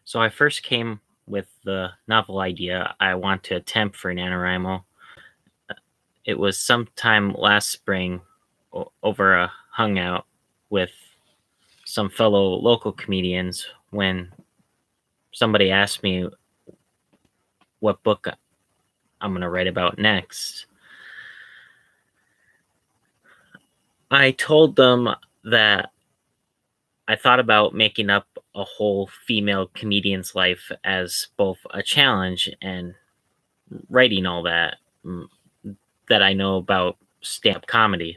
So I first came with the novel idea I want to attempt for NaNoWriMo. It was sometime last spring over a hangout with some fellow local comedians when somebody asked me what book I'm going to write about next. I told them that I thought about making up a whole female comedian's life as both a challenge and writing all that I know about stand-up comedy.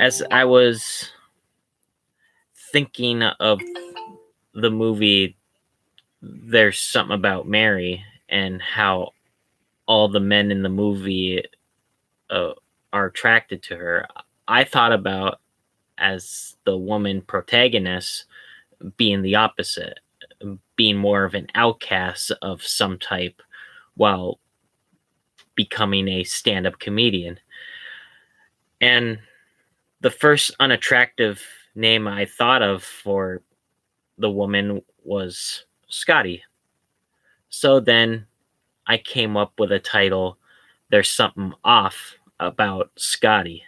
As I was thinking of the movie There's Something About Mary and how all the men in the movie are attracted to her, I thought about as the woman protagonist being the opposite, being more of an outcast of some type while becoming a stand-up comedian. And the first unattractive name I thought of for the woman was Scotty. So then I came up with a title, There's Something Off About Scotty.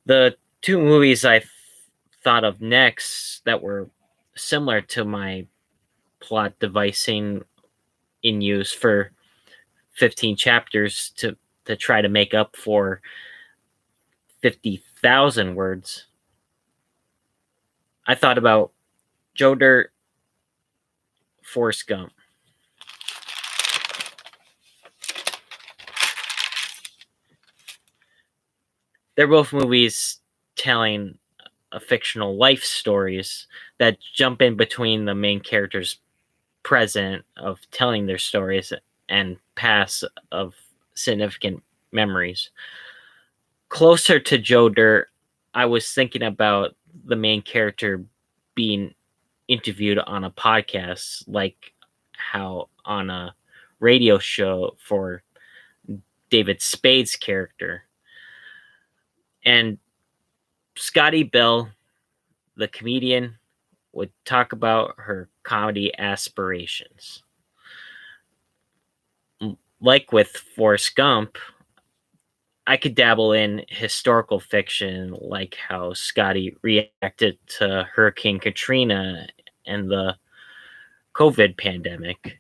The two movies I thought of next that were similar to my plot devising in use for 15 chapters to try to make up for 50,000 words. I thought about Joe Dirt, Forrest Gump. They're both movies telling a fictional life stories that jump in between the main characters' present of telling their stories and past of significant memories. Closer to Joe Dirt, I was thinking about the main character being interviewed on a podcast, like how on a radio show for David Spade's character. And Scotty Bell, the comedian, would talk about her comedy aspirations. Like with Forrest Gump, I could dabble in historical fiction, like how Scotty reacted to Hurricane Katrina and the COVID pandemic.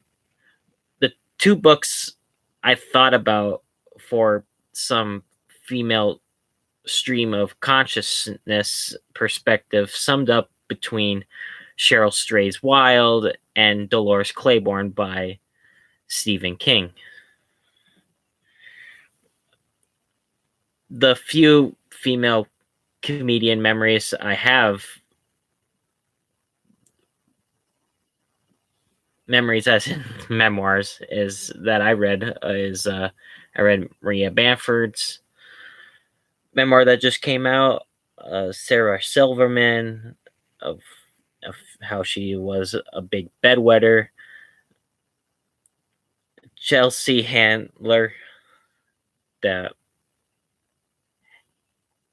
The two books I thought about for some female stream of consciousness perspective summed up between Cheryl Stray's Wild and Dolores Claiborne by Stephen King. The few female comedian memories I have, memories as in memoirs, is that I read Maria Bamford's memoir that just came out, Sarah Silverman, of how she was a big bedwetter, Chelsea Handler, that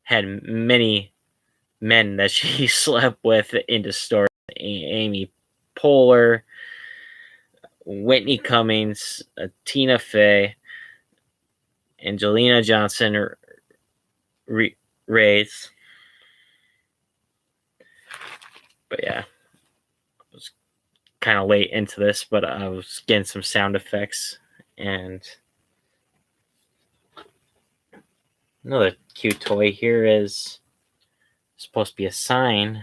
had many men that she slept with into stories, Amy Poehler, Whitney Cummings, Tina Fey, Angelina Johnson, Reyes. But yeah, I was kind of late into this, but I was getting some sound effects. And another cute toy here is supposed to be a sign.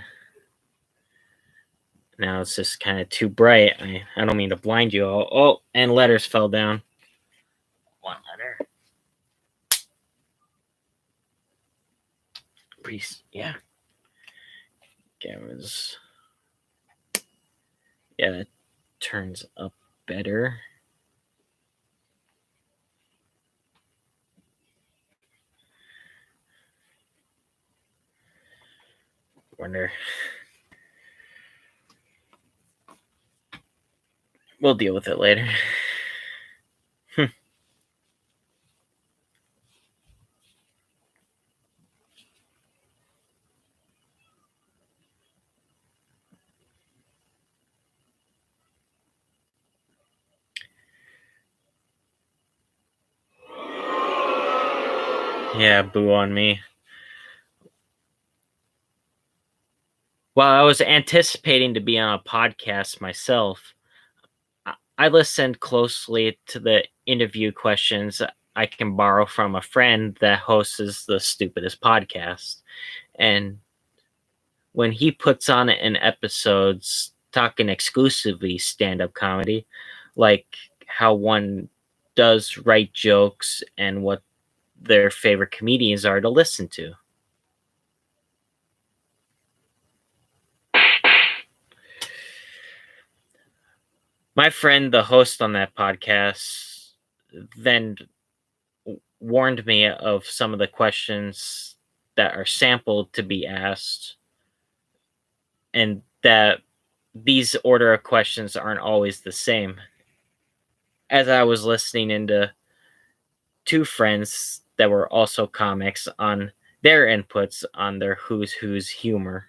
Now it's just kind of too bright. I don't mean to blind you all. Oh, and letters fell down. One letter. Yeah. Gavin's. Yeah, that turns up better. Wonder. We'll deal with it later. Yeah, boo on me. While I was anticipating to be on a podcast myself, I listened closely to the interview questions I can borrow from a friend that hosts the stupidest podcast. And when he puts on an episodes talking exclusively stand-up comedy, like how one does write jokes and what their favorite comedians are to listen to. My friend, the host on that podcast, then warned me of some of the questions that are sampled to be asked, and that these order of questions aren't always the same. As I was listening into two friends that were also comics on their inputs on their who's humor.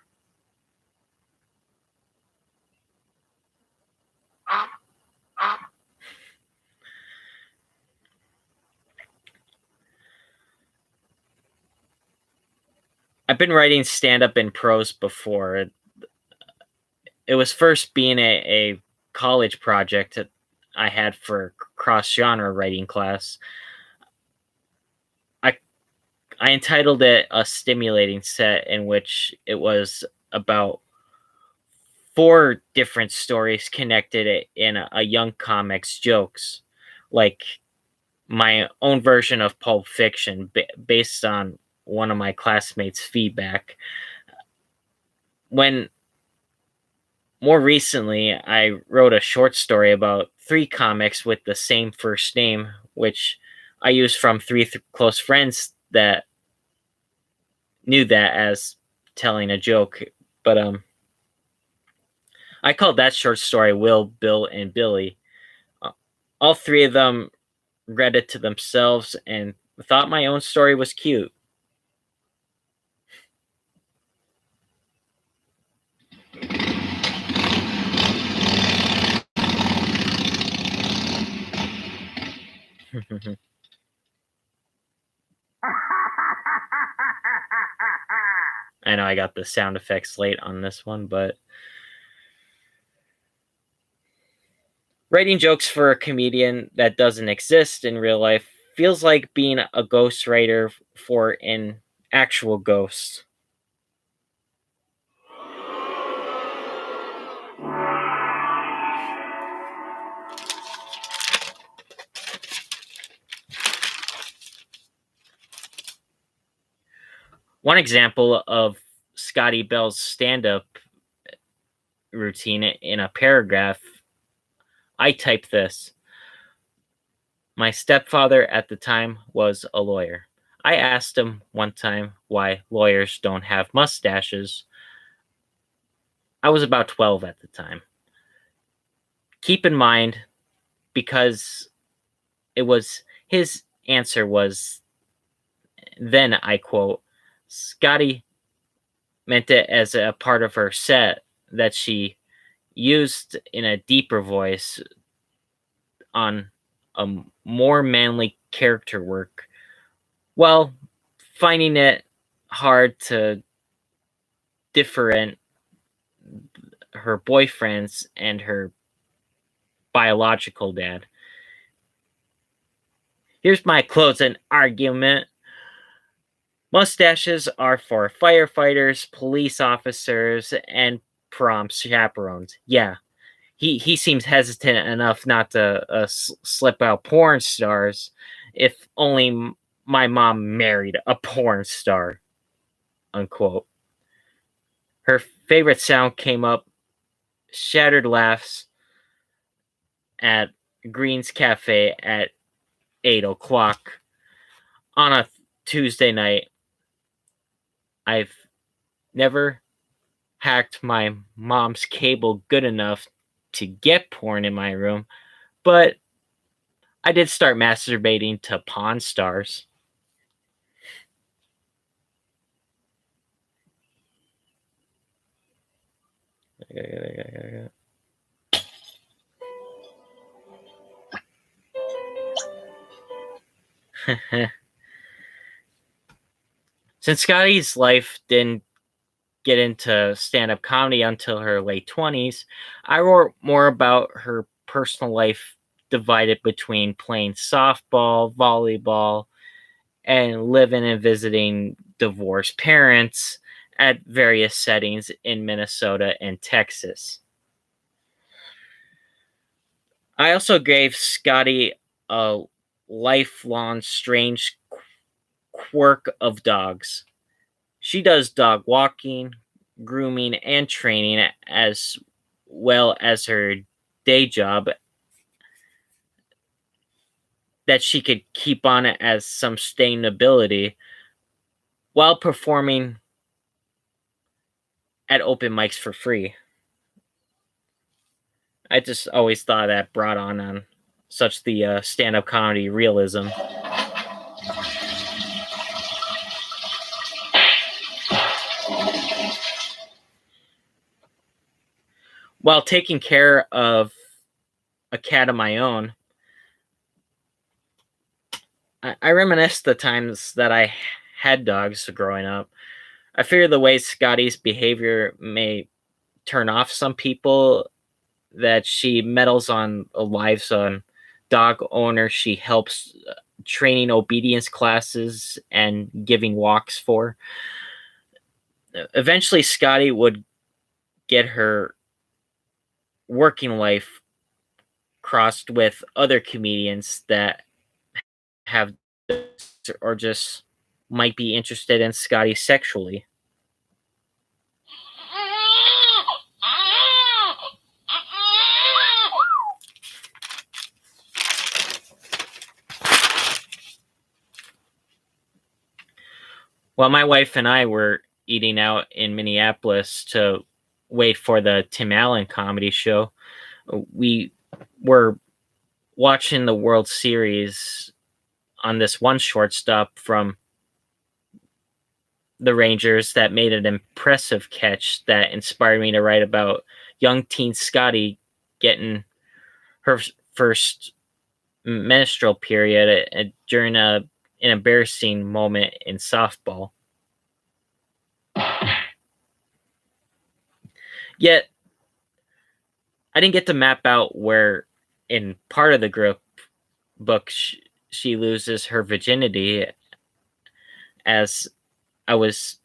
I've been writing stand up and prose before. It was first being a college project that I had for cross genre writing class. I I entitled it a stimulating set, in which it was about four different stories connected in a young comic's jokes, like my own version of Pulp Fiction, based on one of my classmates' feedback. When more recently, I wrote a short story about three comics with the same first name, which I used from three close friends that knew that as telling a joke. But I called that short story Will, Bill, and Billy. Uh, all three of them read it to themselves and thought my own story was cute. I know I got the sound effects late on this one, but writing jokes for a comedian that doesn't exist in real life feels like being a ghostwriter for an actual ghost. One example of Scotty Bell's stand up routine in a paragraph, I type this: My stepfather at the time was a lawyer. I asked him one time why lawyers don't have mustaches. I was about 12 at the time. Keep in mind, because it was his answer was, then I quote, Scotty meant it as a part of her set that she used in a deeper voice on a more manly character work. Well, finding it hard to different her boyfriends and her biological dad. Here's my closing argument. Mustaches are for firefighters, police officers, and prom chaperones. Yeah, he seems hesitant enough not to slip out porn stars. If only my mom married a porn star. Unquote. Her favorite sound came up: shattered laughs at Green's Cafe at 8 o'clock on a Tuesday night. I've never hacked my mom's cable good enough to get porn in my room, but I did start masturbating to Pawn Stars. Since Scotty's life didn't get into stand-up comedy until her late 20s, I wrote more about her personal life divided between playing softball, volleyball, and living and visiting divorced parents at various settings in Minnesota and Texas. I also gave Scotty a lifelong strange quirk of dogs. She does dog walking, grooming, and training as well as her day job that she could keep on as some sustainability while performing at open mics for free. I just always thought that brought on such the stand-up comedy realism. While taking care of a cat of my own, I reminisce the times that I had dogs growing up. I fear the way Scotty's behavior may turn off some people, that she meddles on lives on dog owners she helps training obedience classes and giving walks for. Eventually, Scotty would get her working life crossed with other comedians that have or just might be interested in Scotty sexually. While my wife and I were eating out in Minneapolis to wait for the Tim Allen comedy show, we were watching the World Series on this one shortstop from the Rangers that made an impressive catch that inspired me to write about young teen Scotty getting her first menstrual period during an embarrassing moment in softball. Yet, I didn't get to map out where, in part of the group book, she loses her virginity, as I was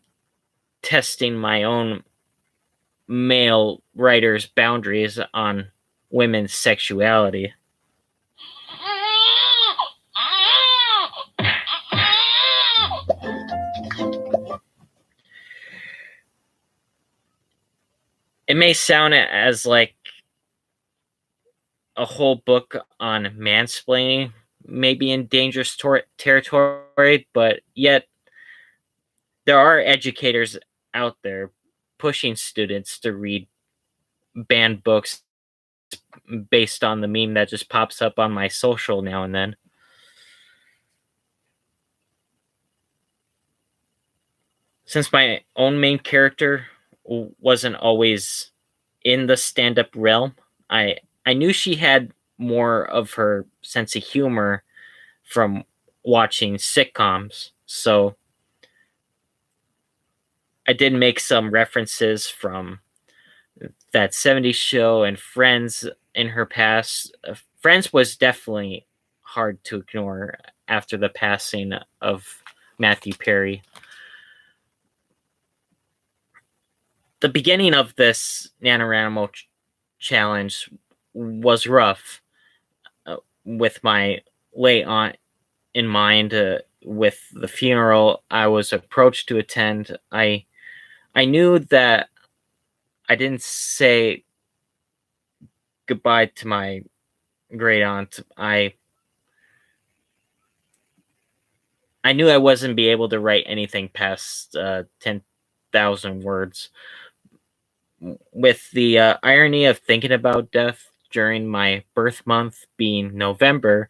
testing my own male writer's boundaries on women's sexuality. It may sound as like a whole book on mansplaining, maybe in dangerous territory, but yet there are educators out there pushing students to read banned books based on the meme that just pops up on my social now and then. Since my own main character wasn't always in the stand-up realm, I knew she had more of her sense of humor from watching sitcoms, so I did make some references from that 70s show and Friends in her past. Friends was definitely hard to ignore after the passing of Matthew Perry. The beginning of this NaNoWriMo challenge was rough, with my late aunt in mind. With the funeral I was approached to attend, I knew that I didn't say goodbye to my great aunt. I knew I wasn't be able to write anything past 10,000 words. With the irony of thinking about death during my birth month being November,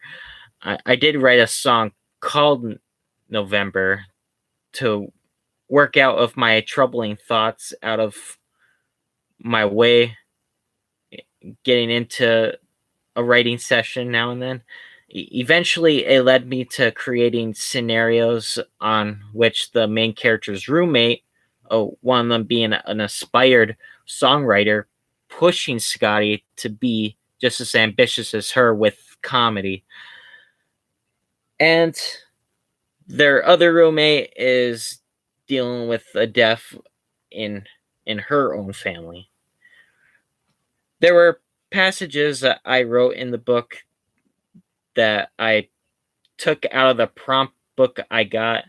I did write a song called November to work out of my troubling thoughts out of my way, getting into a writing session now and then. Eventually, it led me to creating scenarios on which the main character's roommate, one of them being an aspired songwriter, pushing Scotty to be just as ambitious as her with comedy. And their other roommate is dealing with a death in her own family. There were passages that I wrote in the book that I took out of the prompt book I got,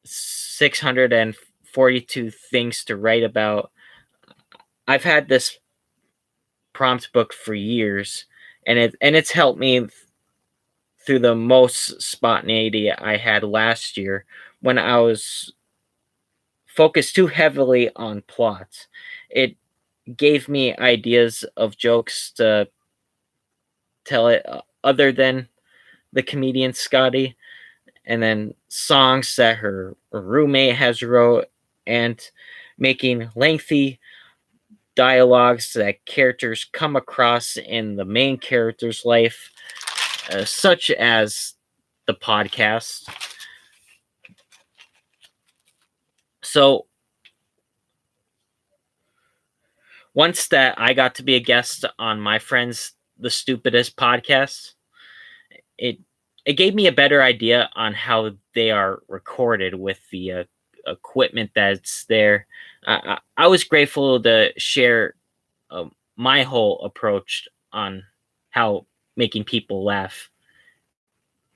642 things to write about. I've had this prompt book for years, and it's helped me through the most spontaneity I had last year when I was focused too heavily on plots. It gave me ideas of jokes to tell it other than the comedian Scotty, and then songs that her roommate has wrote, and making lengthy dialogues that characters come across in the main character's life, such as the podcast. So once that I got to be a guest on my friend's The Stupidest podcast, it gave me a better idea on how they are recorded with the equipment that's there. I was grateful to share my whole approach on how making people laugh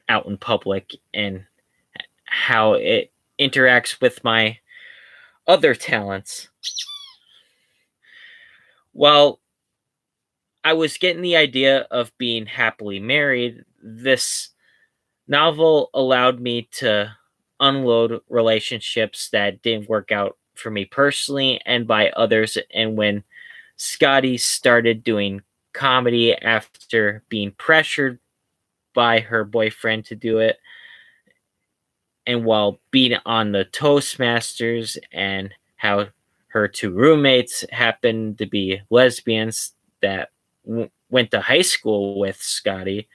out in public and how it interacts with my other talents. While I was getting the idea of being happily married, this novel allowed me to unload relationships that didn't work out for me personally and by others. And when Scotty started doing comedy after being pressured by her boyfriend to do it, and while being on the Toastmasters, and how her two roommates happened to be lesbians that went to high school with Scotty,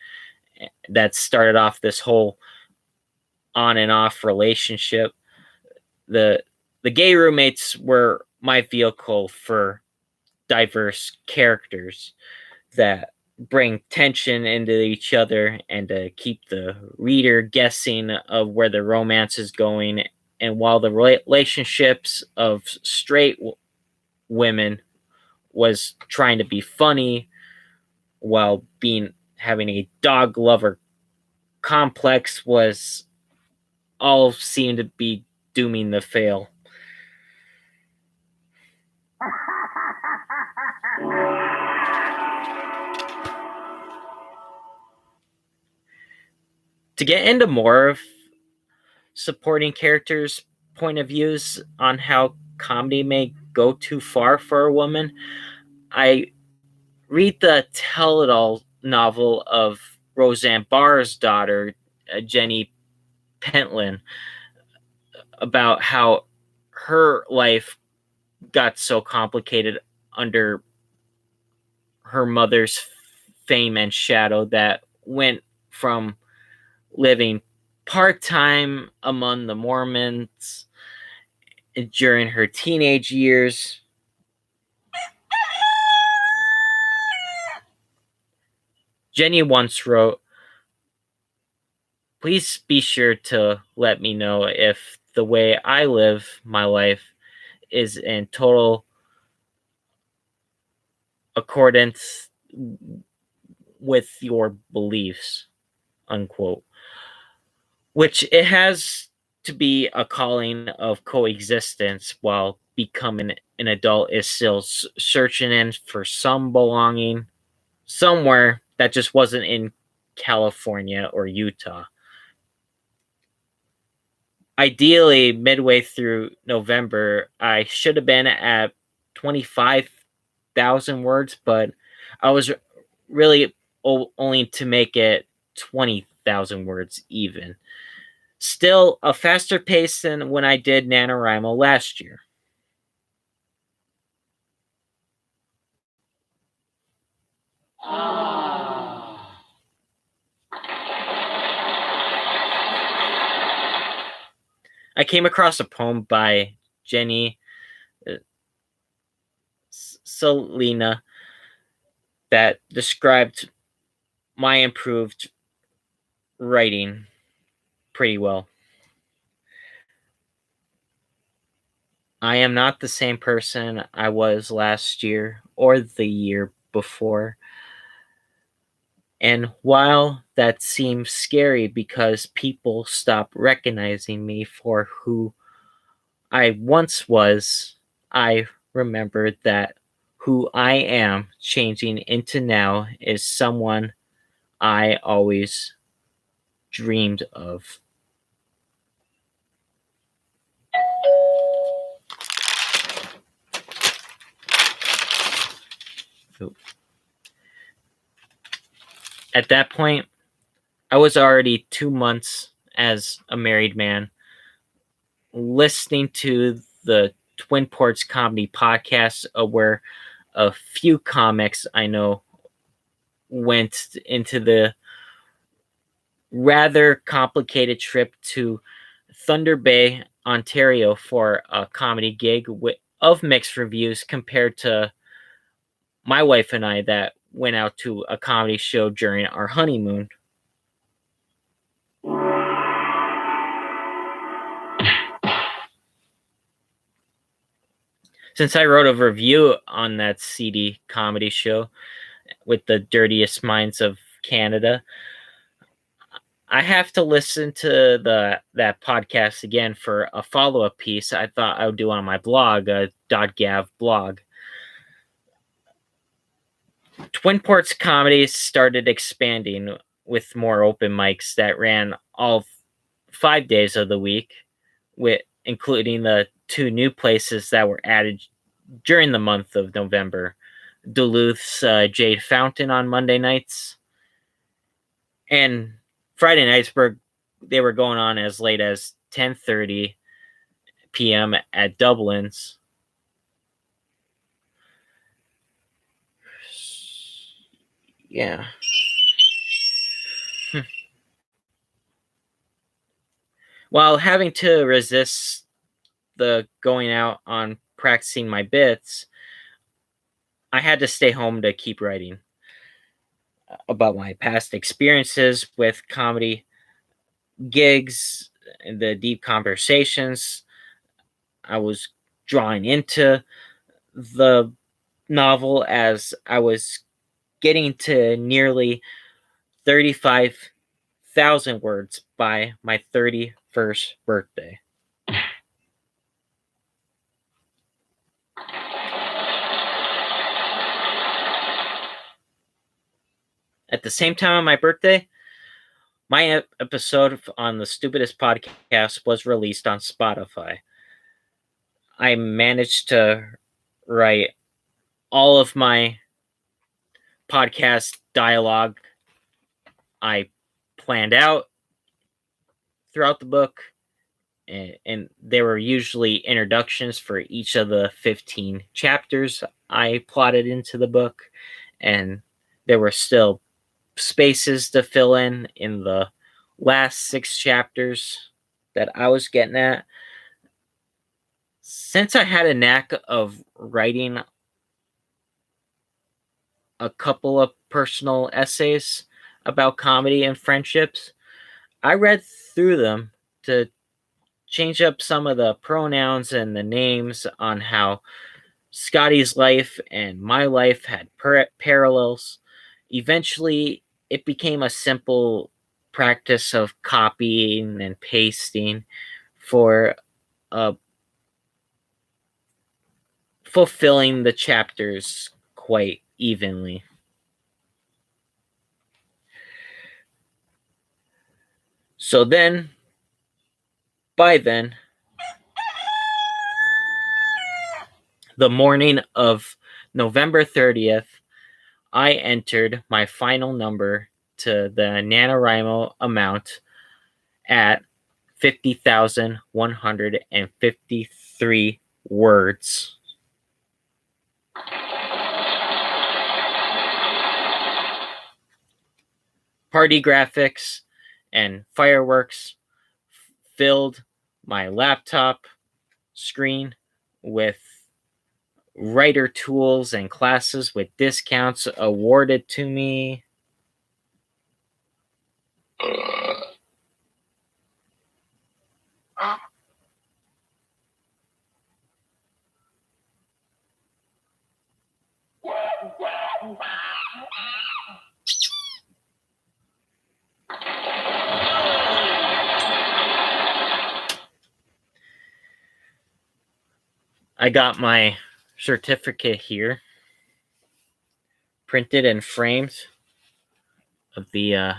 that started off this whole on and off relationship. The gay roommates were my vehicle for diverse characters that bring tension into each other and to keep the reader guessing of where the romance is going. And while the relationships of straight women was trying to be funny while being having a dog lover complex, was all seemed to be dooming to fail. To get into more of supporting characters' point of views on how comedy may go too far for a woman, I read the tell-it-all novel of Roseanne Barr's daughter, Jenny Pentland, about how her life got so complicated under her mother's fame and shadow that went from living part-time among the Mormons during her teenage years. Jenny once wrote, "Please be sure to let me know if the way I live my life is in total accordance with your beliefs," unquote. Which it has to be. A calling of coexistence while becoming an adult is still searching in for some belonging somewhere that just wasn't in California or Utah. Ideally, midway through November, I should have been at 25,000 words, but I was really only to make it 20,000 words even. Still a faster pace than when I did NaNoWriMo last year. I came across a poem by Jenny Selena that described my improved writing pretty well. I am not the same person I was last year or the year before. And while that seems scary because people stop recognizing me for who I once was, I remembered that who I am changing into now is someone I always dreamed of. At that point, I was already 2 months as a married man, listening to the Twin Ports Comedy Podcast, where a few comics I know went into the rather complicated trip to Thunder Bay, Ontario for a comedy gig of mixed reviews compared to my wife and I that went out to a comedy show during our honeymoon. Since I wrote a review on that CD comedy show with the dirtiest minds of Canada, I have to listen to that podcast again for a follow-up piece I thought I would do on my blog, .gav blog. Twin Ports Comedy started expanding with more open mics that ran all 5 days of the week, with including the 2 new places that were added during the month of November. Duluth's Jade Fountain on Monday nights, and Friday nights they were going on as late as 10:30 p.m. at Dublin's. Yeah. While having to resist the going out on practicing my bits, I had to stay home to keep writing about my past experiences with comedy gigs and the deep conversations I was drawing into the novel as I was getting to nearly 35,000 words by my 31st birthday. At the same time on my birthday, my episode on the Stupidest Podcast was released on Spotify. I managed to write all of my podcast dialogue I planned out throughout the book, and there were usually introductions for each of the 15 chapters I plotted into the book, and there were still spaces to fill in the last 6 chapters that I was getting at. Since I had a knack of writing a couple of personal essays about comedy and friendships, I read through them to change up some of the pronouns and the names on how Scotty's life and my life had parallels. Eventually, it became a simple practice of copying and pasting for fulfilling the chapters quite evenly. So then, by then, the morning of November 30th, I entered my final number to the NaNoWriMo amount at 50,153 words. Party graphics and fireworks filled my laptop screen with writer tools and classes with discounts awarded to me. I got my certificate here, printed and framed, of the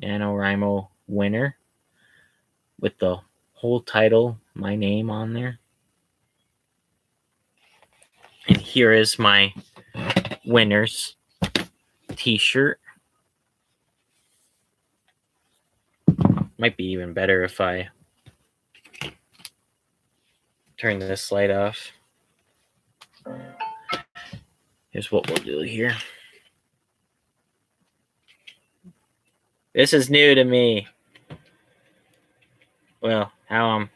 NaNoWriMo winner with the whole title, my name on there. And here is my winner's t-shirt. Might be even better if I turn this light off. Here's what we'll do here. This is new to me. Well, how I'm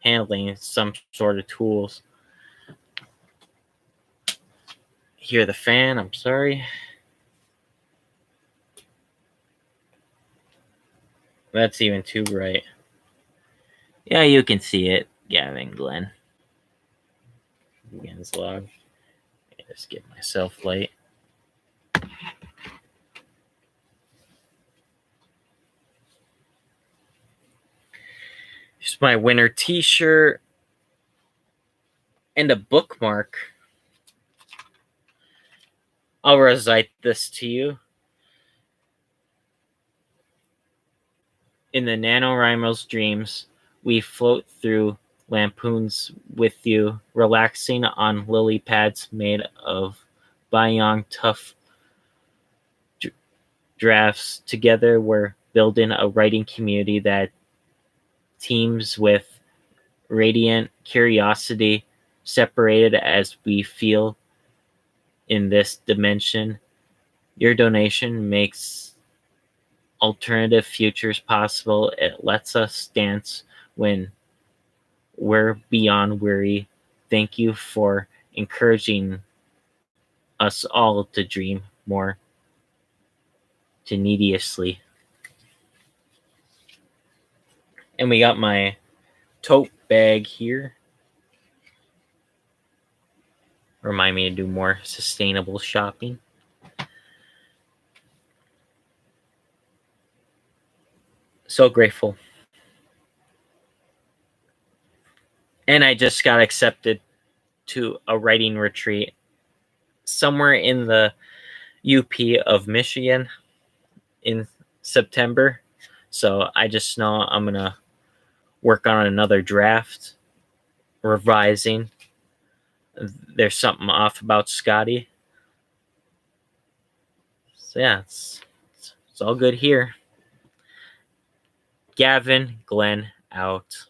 handling some sort of tools. Hear the fan, I'm sorry. That's even too bright. Yeah, you can see it, Gavin Glen. Begins log. Just get myself light. Here's my winter t-shirt and a bookmark. I'll recite this to you. In the NaNoWriMo's dreams, we float through lampoons with you, relaxing on lily pads made of Bayong tough drafts. Together, we're building a writing community that teems with radiant curiosity, separated as we feel in this dimension. Your donation makes alternative futures possible. It lets us dance when we're beyond weary. Thank you for encouraging us all to dream more tenaciously. And we got my tote bag here. Remind me to do more sustainable shopping. So grateful. And I just got accepted to a writing retreat somewhere in the UP of Michigan in September. So I just know I'm going to work on another draft, revising. There's something off about Scotty. So yeah, it's all good here. Gavin Glen out.